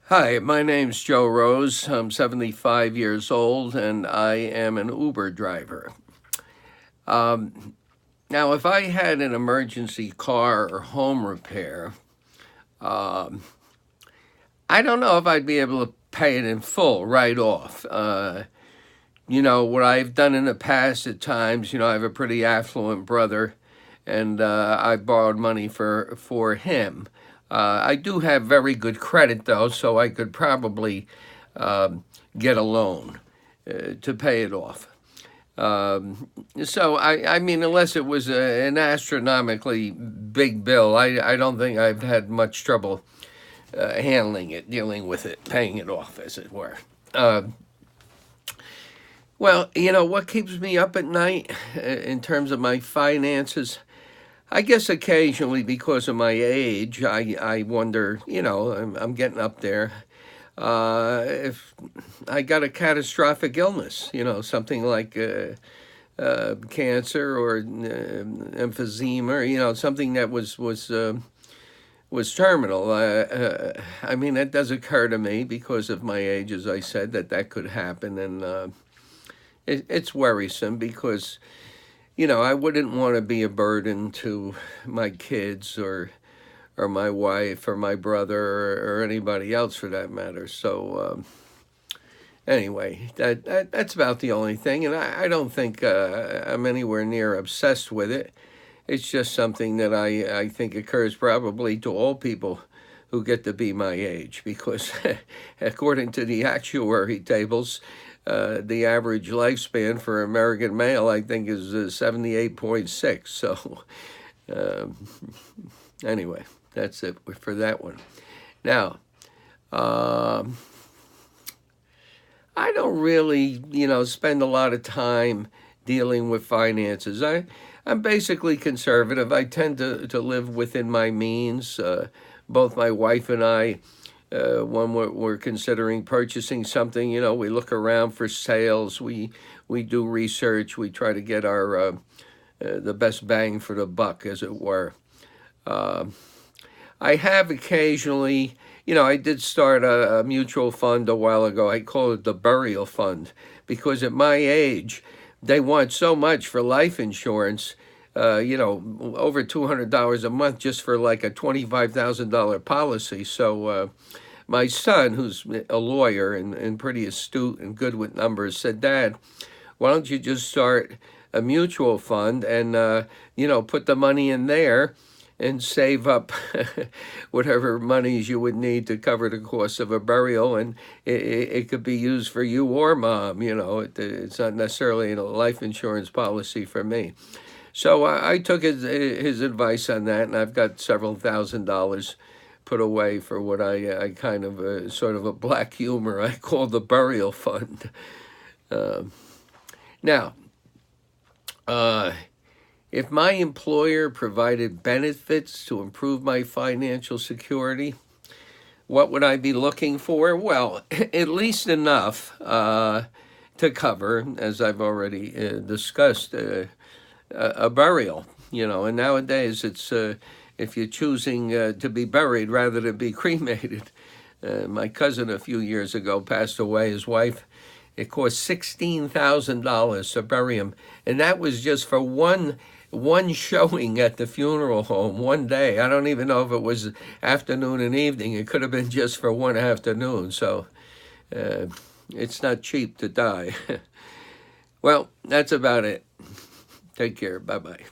Hi, my name's Joe Rose. I'm 75 years old and I am an Uber driver. Now, if I had an emergency car or home repair, I don't know if I'd be able to pay it in full right off. What I've done in the past at times, I have a pretty affluent brother and I borrowed money for him. I do have very good credit though, so I could probably um, get a loan to pay it off. So I mean, unless it was an astronomically big bill, I don't think I've had much trouble handling it, dealing with it, paying it off, as it were. Uh, well, what keeps me up at night in terms of my finances? I guess occasionally because of my age, I wonder, I'm getting up there. If I got a catastrophic illness, something like cancer or emphysema, something that was terminal. I mean, that does occur to me because of my age, as I said, that could happen, and it's worrisome because I wouldn't want to be a burden to my kids or my wife or my brother or anybody else for that matter. So anyway, that's about the only thing, and I don't think I'm anywhere near obsessed with it. It's just something that I think occurs probably to all people who get to be my age, because according to the actuary tables, the average lifespan for American male, I think, is 78.6. So um, anyway, that's it for that one. Now, um, I don't really, spend a lot of time dealing with finances. I'm basically conservative. I tend to live within my means. Both my wife and I, when we're considering purchasing something, we look around for sales. We do research. We try to get the best bang for the buck, as it were. Uh, I have occasionally, I did start a mutual fund a while ago. I call it the burial fund because at my age, they want so much for life insurance, over $200 a month just for like a $25,000 policy. So my son, who's a lawyer and pretty astute and good with numbers, said, "Dad, why don't you just start a mutual fund and, put the money in there and save up whatever monies you would need to cover the cost of a burial, and it could be used for you or mom. It's not necessarily a life insurance policy for me." So I took his advice on that, and I've got several $1,000s put away for what I kind of sort of a black humor I call the burial fund. Um, Now, uh, if my employer provided benefits to improve my financial security, what would I be looking for? Well, at least enough to cover, as I've already discussed, a burial. And nowadays it's if you're choosing to be buried rather than be cremated. My cousin a few years ago passed away. His wife, it cost $16,000 to bury him, and that was just for one showing at the funeral home one day. I don't even know if it was afternoon and evening. It could have been just for one afternoon. So uh, it's not cheap to die. Well, that's about it. Take care. Bye bye.